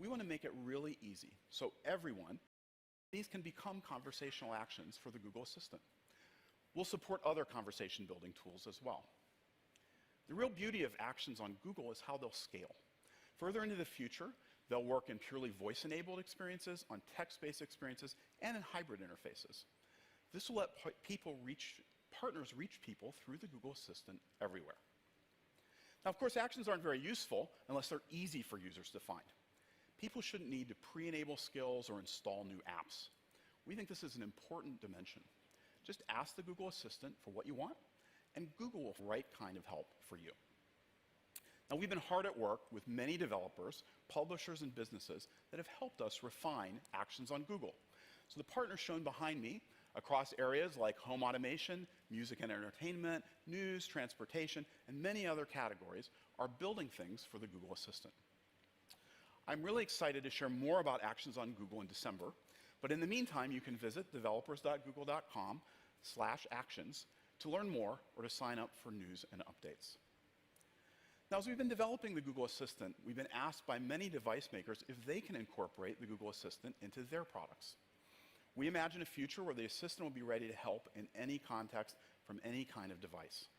we want to make it really easy so everyone, these can become conversational actions for the Google Assistant. We'll support other conversation building tools as well. The real beauty of actions on Google is how they'll scale. Further into the future, they'll work in purely voice-enabled experiences, on text-based experiences, and in hybrid interfaces. This will let partners reach people through the Google Assistant everywhere. Now, of course, actions aren't very useful unless they're easy for users to find. People shouldn't need to pre-enable skills or install new apps. We think this is an important dimension. Just ask the Google Assistant for what you want, and Google will have the right kind of help for you. Now, we've been hard at work with many developers, publishers, and businesses that have helped us refine actions on Google. So the partners shown behind me across areas like home automation, music and entertainment, news, transportation, and many other categories are building things for the Google Assistant. I'm really excited to share more about actions on Google in December, but in the meantime, you can visit developers.google.com/actions to learn more or to sign up for news and updates. Now, as we've been developing the Google Assistant, we've been asked by many device makers if they can incorporate the Google Assistant into their products. We imagine a future where the Assistant will be ready to help in any context from any kind of device.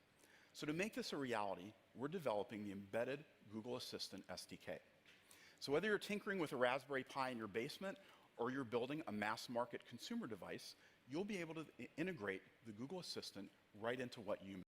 So to make this a reality, we're developing the embedded Google Assistant SDK. So whether you're tinkering with a Raspberry Pi in your basement or you're building a mass-market consumer device, you'll be able to integrate the Google Assistant right into what you make.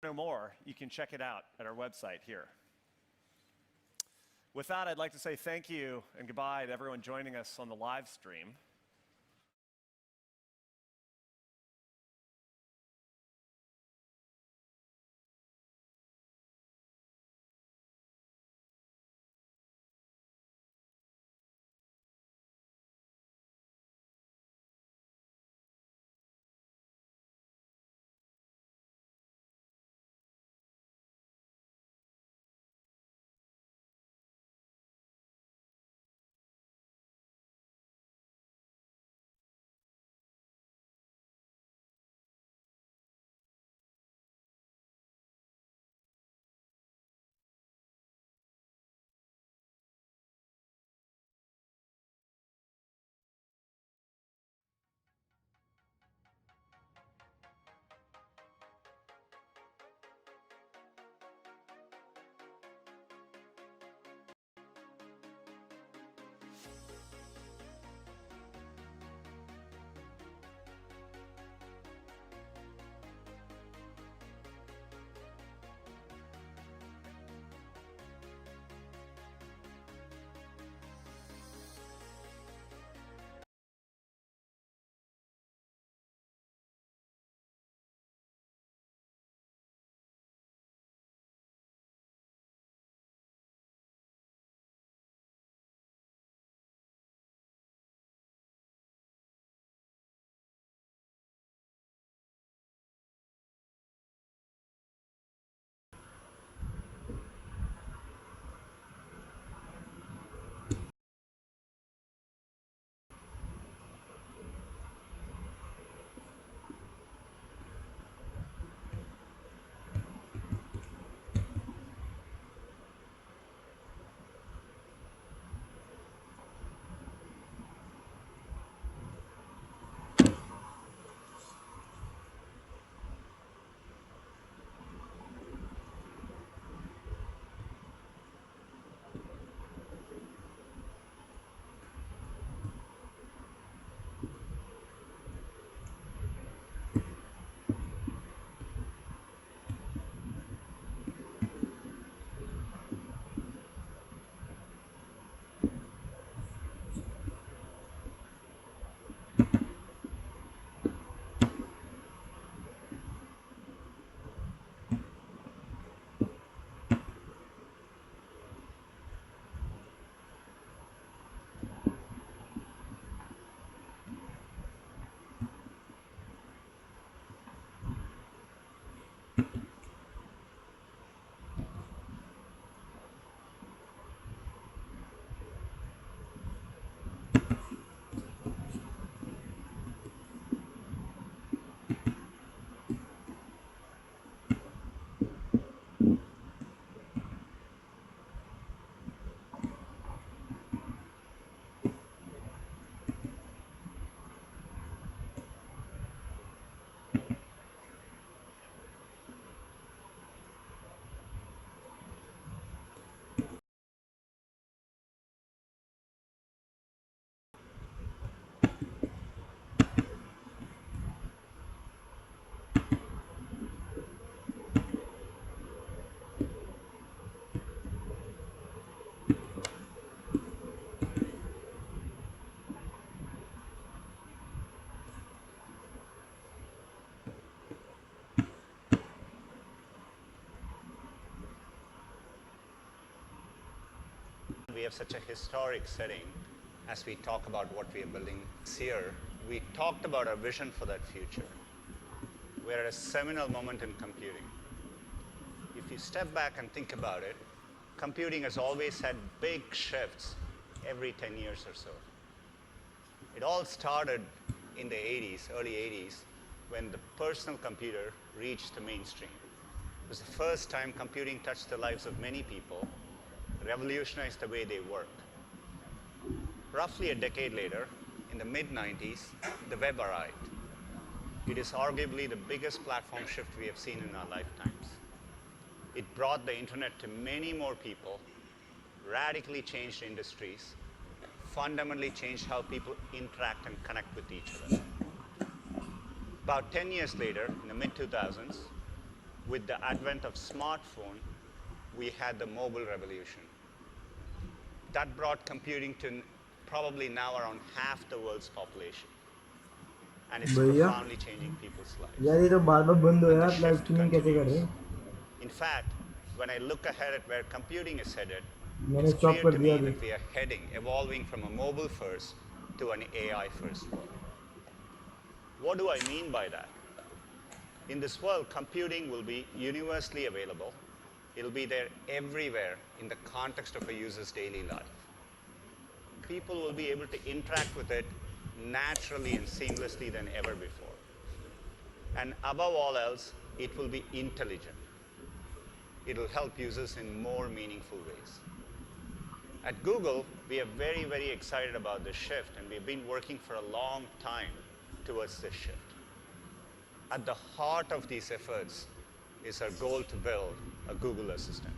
Know more, you can check it out at our website here. With that, I'd like to say thank you and goodbye to everyone joining us on the live stream. have such a historic setting as we talk about what we are building this year. We talked about our vision for that future. We're at a seminal moment in computing. If you step back and think about it, computing has always had big shifts every 10 years or so. It all started in the 80s, early 80s, when the personal computer reached the mainstream. It was the first time computing touched the lives of many people, revolutionized the way they work. Roughly a decade later, in the mid-90s, the web arrived. It is arguably the biggest platform shift we have seen in our lifetimes. It brought the internet to many more people, radically changed industries, fundamentally changed how people interact and connect with each other. About 10 years later, in the mid-2000s, with the advent of smartphone, we had the mobile revolution. That brought computing to probably now around half the world's population. And it's profoundly changing people's lives. यार ये तो बार-बार बंद हो रहा है, And the live shift streaming कैसे कर रहे हैं? In fact, when I look ahead at where computing is headed, मैंने it's stop clear कर to दिया me अभी. that we are heading, evolving from a mobile first to an AI first world. What do I mean by that? In this world, computing will be universally available. It'll be there everywhere in the context of a user's daily life. People will be able to interact with it naturally and seamlessly than ever before. And above all else, it will be intelligent. It'll help users in more meaningful ways. At Google, we are very, very excited about this shift, and we've been working for a long time towards this shift. At the heart of these efforts is our goal to build a Google Assistant.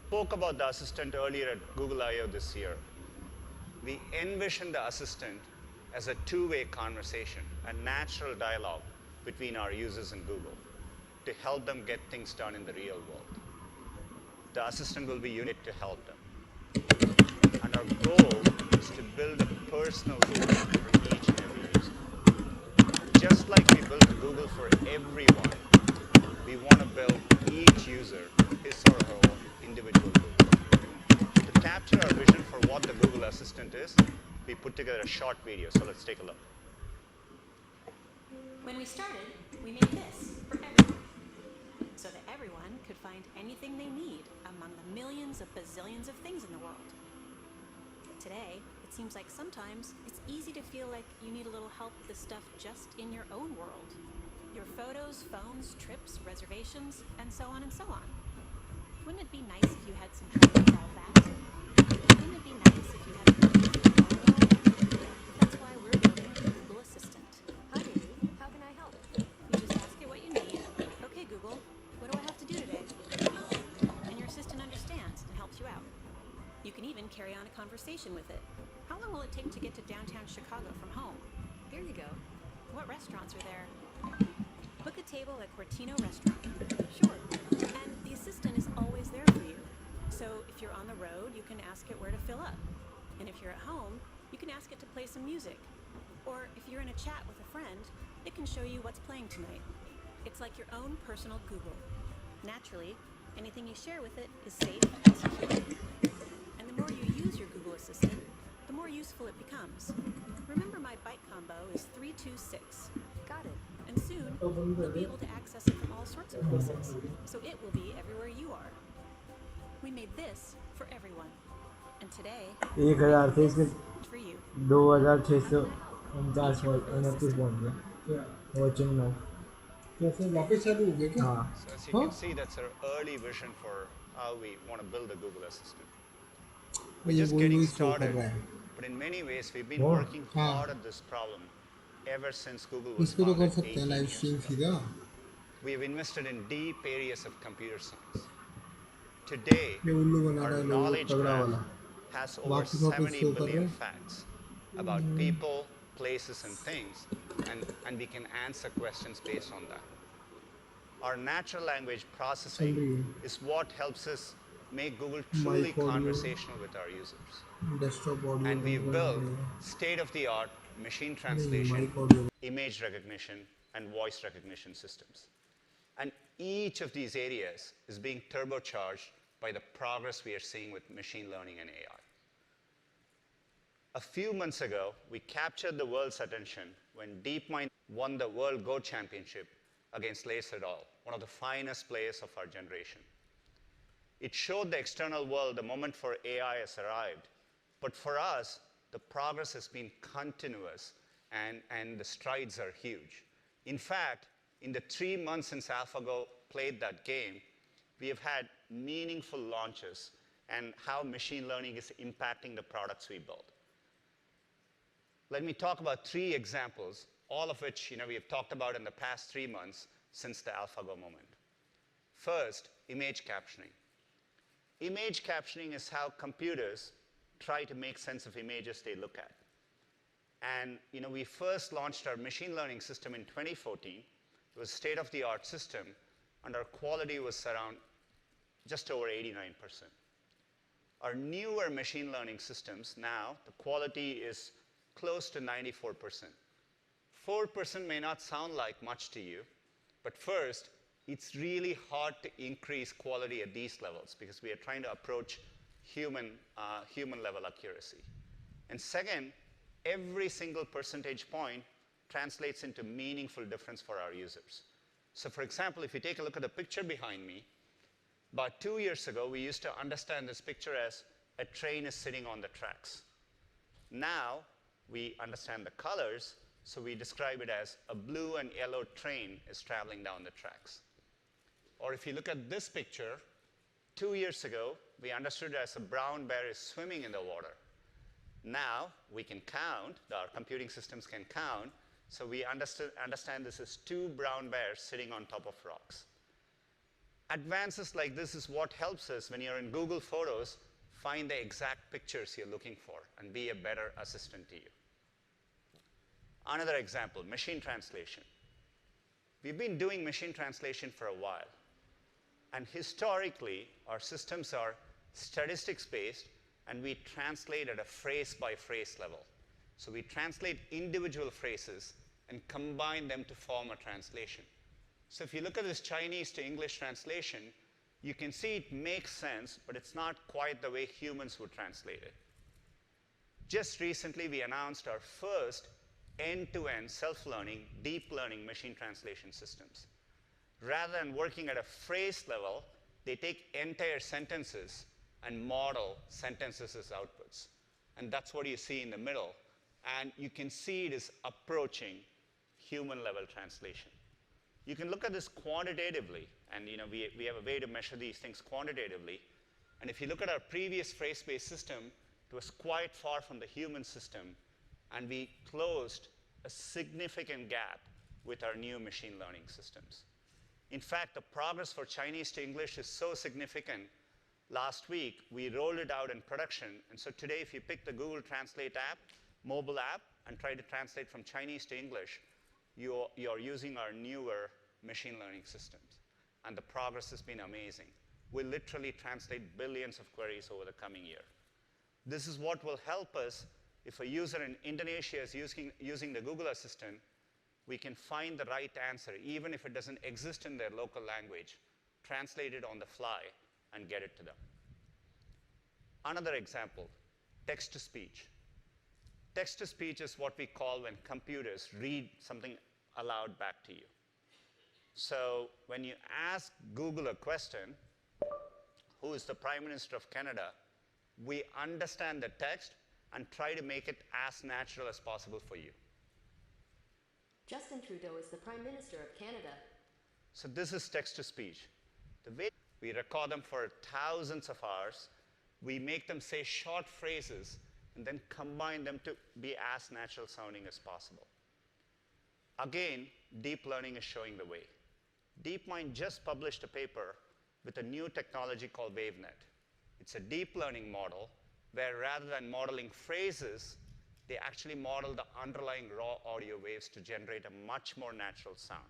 Spoke about the Assistant earlier at Google I/O this year. We envision the Assistant as a two-way conversation, a natural dialogue between our users and Google to help them get things done in the real world. The Assistant will be unique to help them. And our goal is to build a personal Google for each and every user. Just like we built a Google for everyone, we want to build each user his or her own individual Google. To capture our vision for what the Google Assistant is, we put together a short video, so let's take a look. When we started, we made this for everyone, so that everyone could find anything they need among the millions of bazillions of things in the world. Today, it seems like sometimes it's easy to feel like you need a little help with the stuff just in your own world. Your photos, phones, trips, reservations, and so on and so on. Wouldn't it be nice if you had some help with all that? Wouldn't it be nice if you had a That's why we're building a Google Assistant. Hi, Dave. How can I help? You just ask it what you need. Okay, Google, what do I have to do today? And your assistant understands and helps you out. You can even carry on a conversation with it. How long will it take to get to downtown Chicago from home? Here you go. What restaurants are there? Book a table at Cortino Restaurant. Sure. And the assistant is always there for you. So if you're on the road, you can ask it where to fill up. And if you're at home, you can ask it to play some music. Or if you're in a chat with a friend, it can show you what's playing tonight. It's like your own personal Google. Naturally, anything you share with it is safe and secure. And the more you use your Google Assistant, the more useful it becomes. Remember, my byte combo is 326. Got it. And soon, you'll be able to access it from all sorts of places, so it will be everywhere you are. We made this for everyone. And today, 1000 से इसके it's for you. 2649 पहुंच गया watching now कैसे वापस चालू हो गया क्या? हाँ So as you can see, that's our early vision for how we want to build a Google Assistant. We're ये just वही getting वही शो कर started, रहा है. but in many ways, we've been Oh. working hard at this problem ever since Google was इसको तो कर founded सकते 18 हैं लाइव years स्ट्रीम ago. सीधा. We have invested in deep areas of computer science. Today, ये उल्लू बना our रहा है लोगों को knowledge तगड़ा graph वाला has over बाकी सब 70 शो कर रहे billion हैं facts about people, places, and things, and we can answer questions based on that. Our natural language चल processing रही है is what helps us make Google truly mic audio conversational with our users. Desktop audio And we've control built नहीं है state-of-the-art machine नहीं translation, mic audio image recognition, and voice recognition systems. And each of these areas is being turbocharged by the progress we are seeing with machine learning and AI. A few months ago, we captured the world's attention when DeepMind won the World Go Championship against Lace et al., one of the finest players of our generation. It showed the external world the moment for AI has arrived, but for us, the progress has been continuous and the strides are huge. In fact, in the 3 months since AlphaGo played that game, we have had meaningful launches and how machine learning is impacting the products we build. Let me talk about 3 examples, all of which we have talked about in the past 3 months since the AlphaGo moment. First, image captioning. Image captioning is how computers try to make sense of images they look at. And we first launched our machine learning system in 2014. It was a state-of-the-art system, and our quality was around just over 89%. Our newer machine learning systems now, the quality is close to 94%. 4% may not sound like much to you, but first, it's really hard to increase quality at these levels because we are trying to approach human level accuracy. And second, every single percentage point translates into meaningful difference for our users. So for example, if you take a look at the picture behind me, about 2 years ago, we used to understand this picture as a train is sitting on the tracks. Now, we understand the colors, so we describe it as a blue and yellow train is traveling down the tracks. Or if you look at this picture, 2 years ago, we understood it as a brown bear is swimming in the water. Now, we can count, our computing systems can count, so we understand this as 2 brown bears sitting on top of rocks. Advances like this is what helps us when you're in Google Photos find the exact pictures you're looking for and be a better assistant to you. Another example, machine translation. We've been doing machine translation for a while. And historically, our systems are statistics-based, and we translate at a phrase-by-phrase level. So we translate individual phrases and combine them to form a translation. So if you look at this Chinese to English translation, you can see it makes sense, but it's not quite the way humans would translate it. Just recently, we announced our first end-to-end self-learning, deep learning machine translation systems. Rather than working at a phrase level, they take entire sentences and model sentences as outputs. And that's what you see in the middle. And you can see it is approaching human-level translation. You can look at this quantitatively, and we have a way to measure these things quantitatively. And if you look at our previous phrase-based system, it was quite far from the human system, and we closed a significant gap with our new machine learning systems. In fact, the progress for Chinese to English is so significant. Last week, we rolled it out in production, and so today, if you pick the Google Translate app, mobile app, and try to translate from Chinese to English, you're using our newer machine learning systems. And the progress has been amazing. We'll literally translate billions of queries over the coming year. This is what will help us if a user in Indonesia is using the Google Assistant, we can find the right answer, even if it doesn't exist in their local language, translate it on the fly, and get it to them. Another example, text-to-speech. Text-to-speech is what we call when computers read something aloud back to you. So when you ask Google a question, who is the Prime Minister of Canada, we understand the text and try to make it as natural as possible for you. Justin Trudeau is the Prime Minister of Canada. So this is text-to-speech. The way we record them for thousands of hours, we make them say short phrases and then combine them to be as natural sounding as possible. Again, deep learning is showing the way. DeepMind just published a paper with a new technology called WaveNet. It's a deep learning model where rather than modeling phrases, they actually model the underlying raw audio waves to generate a much more natural sound.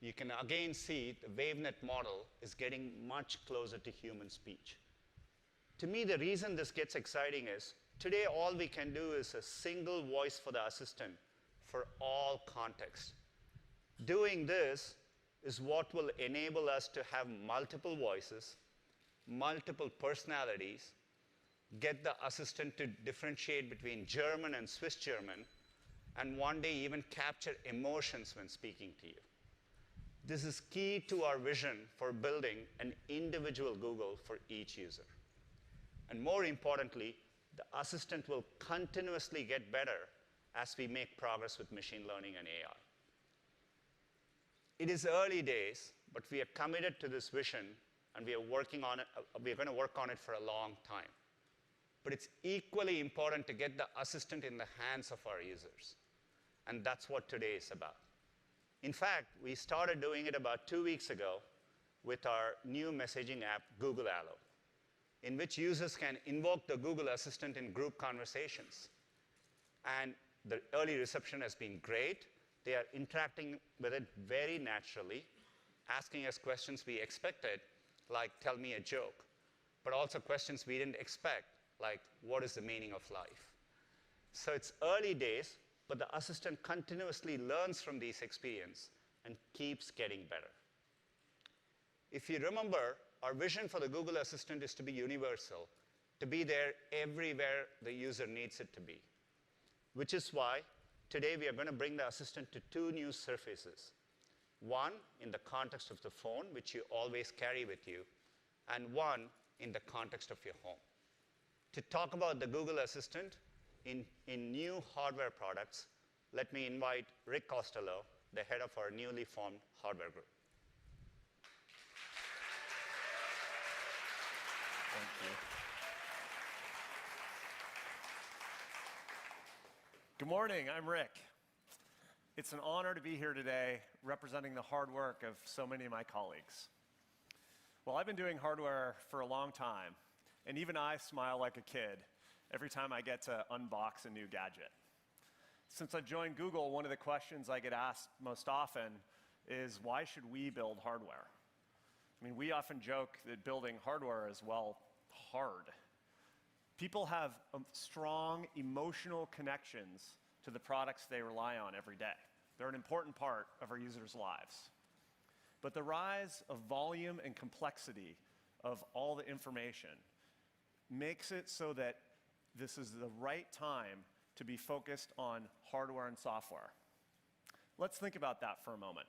You can again see the WaveNet model is getting much closer to human speech. To me, the reason this gets exciting is today all we can do is a single voice for the assistant for all context. Doing this is what will enable us to have multiple voices, multiple personalities, get the assistant to differentiate between German and Swiss German, and one day even capture emotions when speaking to you. This is key to our vision for building an individual Google for each user. And more importantly, the assistant will continuously get better as we make progress with machine learning and AI. It is early days, but we are committed to this vision, and we are working on it. We're going to work on it for a long time. But it's equally important to get the assistant in the hands of our users. And that's what today is about. In fact, we started doing it about 2 weeks ago with our new messaging app, Google Allo, in which users can invoke the Google Assistant in group conversations. And the early reception has been great. They are interacting with it very naturally, asking us questions we expected, like, tell me a joke, but also questions we didn't expect, like, what is the meaning of life? So it's early days, but the assistant continuously learns from these experiences and keeps getting better. If you remember, our vision for the Google Assistant is to be universal, to be there everywhere the user needs it to be, which is why today we are going to bring the assistant to 2 new surfaces. One in the context of the phone, which you always carry with you, and one in the context of your home. To talk about the Google Assistant in new hardware products, let me invite Rick Costello, the head of our newly formed hardware group. Thank you. Good morning, I'm Rick. It's an honor to be here today representing the hard work of so many of my colleagues. Well, I've been doing hardware for a long time, and even I smile like a kid every time I get to unbox a new gadget. Since I joined Google, one of the questions I get asked most often is, why should we build hardware? I mean, we often joke that building hardware is, well, hard. People have strong emotional connections to the products they rely on every day. They're an important part of our users' lives. But the rise of volume and complexity of all the information makes it so that this is the right time to be focused on hardware and software. Let's think about that for a moment.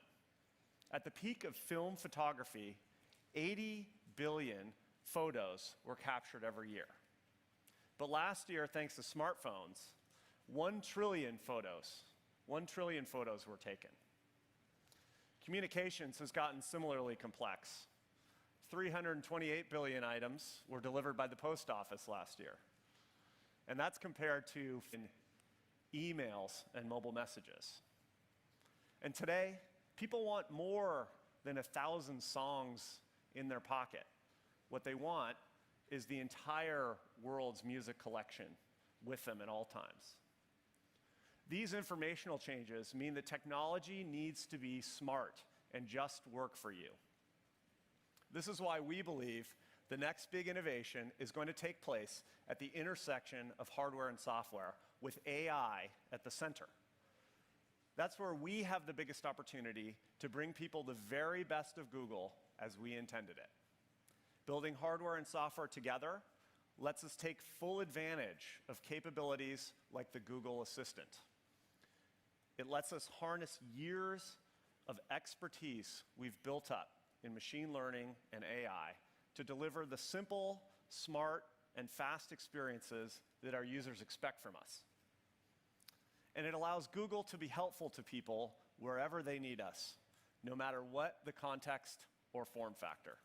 At the peak of film photography, 80 billion photos were captured every year. But last year, thanks to smartphones, 1 trillion photos were taken. Communications has gotten similarly complex. 328 billion items were delivered by the post office last year. And that's compared to emails and mobile messages. And today, people want more than 1,000 songs in their pocket. What they want is the entire world's music collection with them at all times. These informational changes mean that technology needs to be smart and just work for you. This is why we believe the next big innovation is going to take place at the intersection of hardware and software, with AI at the center. That's where we have the biggest opportunity to bring people the very best of Google as we intended it. Building hardware and software together lets us take full advantage of capabilities like the Google Assistant. It lets us harness years of expertise we've built up in machine learning and AI to deliver the simple, smart, and fast experiences that our users expect from us. And it allows Google to be helpful to people wherever they need us, no matter what the context or form factor.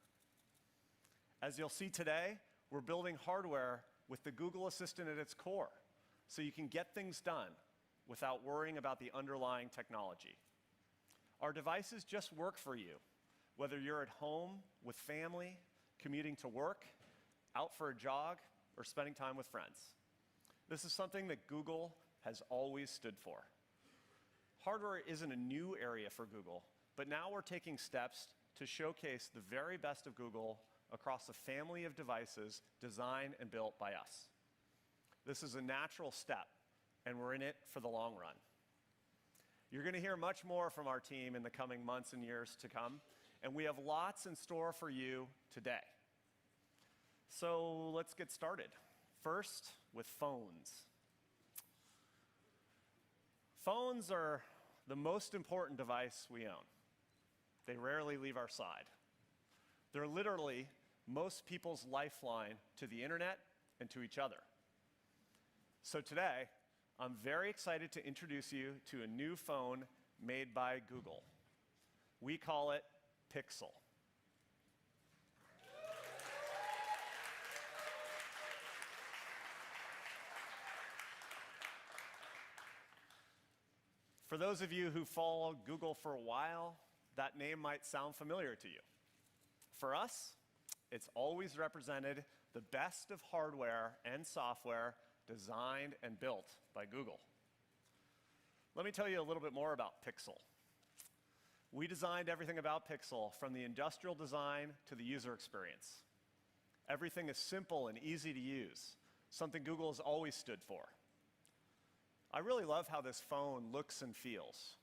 As you'll see today, we're building hardware with the Google Assistant at its core, so you can get things done without worrying about the underlying technology. Our devices just work for you, Whether you're at home with family, commuting to work, out for a jog, or spending time with friends. This is something that Google has always stood for. Hardware isn't a new area for Google, but now we're taking steps to showcase the very best of Google across a family of devices designed and built by us. This is a natural step, and we're in it for the long run. You're going to hear much more from our team in the coming months and years to come, and we have lots in store for you today. So let's get started. First, with phones. Phones are the most important device we own. They rarely leave our side. They're literally most people's lifeline to the internet and to each other. So today, I'm very excited to introduce you to a new phone made by Google. We call it Pixel. For those of you who followed Google for a while, that name might sound familiar to you. For us, it's always represented the best of hardware and software designed and built by Google. Let me tell you a little bit more about Pixel. We designed everything about Pixel, from the industrial design to the user experience. Everything is simple and easy to use, something Google has always stood for. I really love how this phone looks and feels.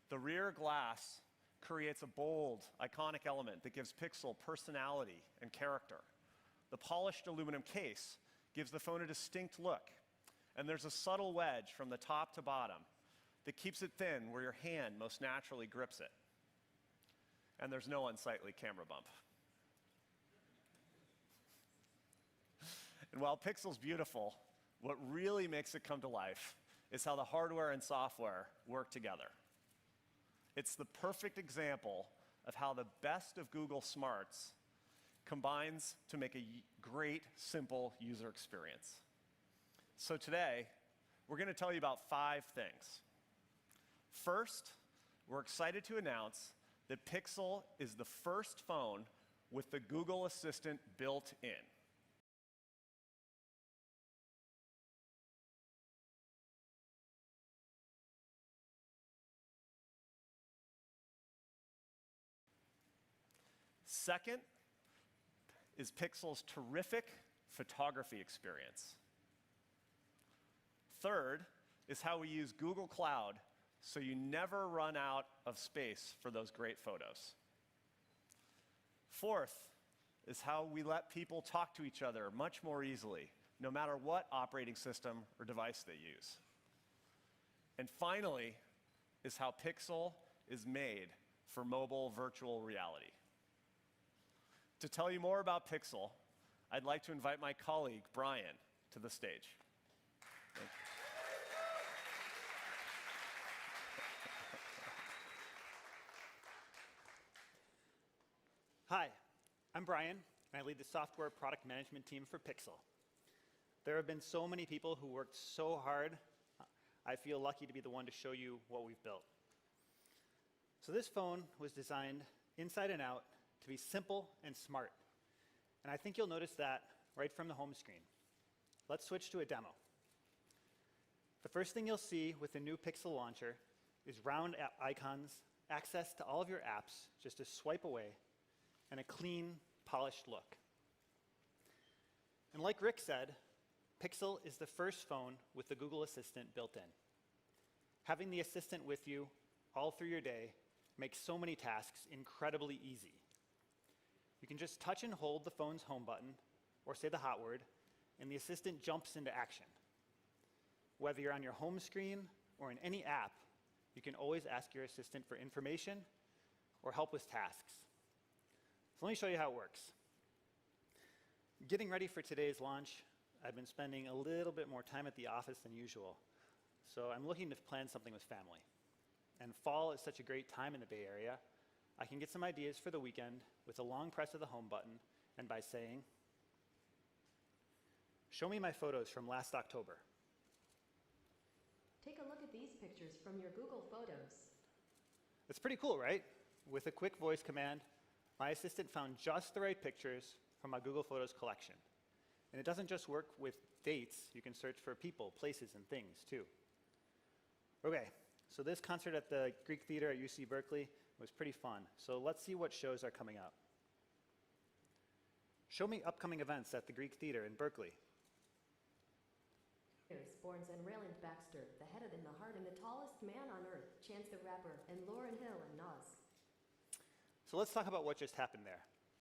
The rear glass creates a bold, iconic element that gives Pixel personality and character. The polished aluminum case gives the phone a distinct look. And there's a subtle wedge from the top to bottom that keeps it thin where your hand most naturally grips it. And there's no unsightly camera bump. And while Pixel's beautiful, what really makes it come to life is how the hardware and software work together. It's the perfect example of how the best of Google smarts combines to make a great, simple user experience. So today, we're going to tell you about 5 things. First, we're excited to announce that Pixel is the first phone with the Google Assistant built in. Second is Pixel's terrific photography experience. Third is how we use Google Cloud so you never run out of space for those great photos. Fourth is how we let people talk to each other much more easily, no matter what operating system or device they use. And finally is how Pixel is made for mobile virtual reality. To tell you more about Pixel, I'd like to invite my colleague, Brian, to the stage. Thank you. Hi, I'm Brian, and I lead the software product management team for Pixel. There have been so many people who worked so hard. I feel lucky to be the one to show you what we've built. So this phone was designed inside and out to be simple and smart. And I think you'll notice that right from the home screen. Let's switch to a demo. The first thing you'll see with the new Pixel launcher is round icons, access to all of your apps, just a swipe away, and a clean, polished look. And like Rick said, Pixel is the first phone with the Google Assistant built in. Having the Assistant with you all through your day makes so many tasks incredibly easy. You can just touch and hold the phone's home button, or say the hot word, and the Assistant jumps into action. Whether you're on your home screen or in any app, you can always ask your Assistant for information or help with tasks. So let me show you how it works. Getting ready for today's launch, I've been spending a little bit more time at the office than usual. So I'm looking to plan something with family. And fall is such a great time in the Bay Area. I can get some ideas for the weekend with a long press of the home button and by saying, "Show me my photos from last October." Take a look at these pictures from your Google Photos. It's pretty cool, right? With a quick voice command, my assistant found just the right pictures from my Google Photos collection. And it doesn't just work with dates, you can search for people, places, and things too. Okay, so this concert at the Greek Theater at UC Berkeley was pretty fun. So let's see what shows are coming up. Show me upcoming events at the Greek Theater in Berkeley. Borns and Rayland Baxter, the head and the heart and the tallest man on earth, Chance the Rapper, and Lauryn Hill and Nas. So let's talk about what just happened there.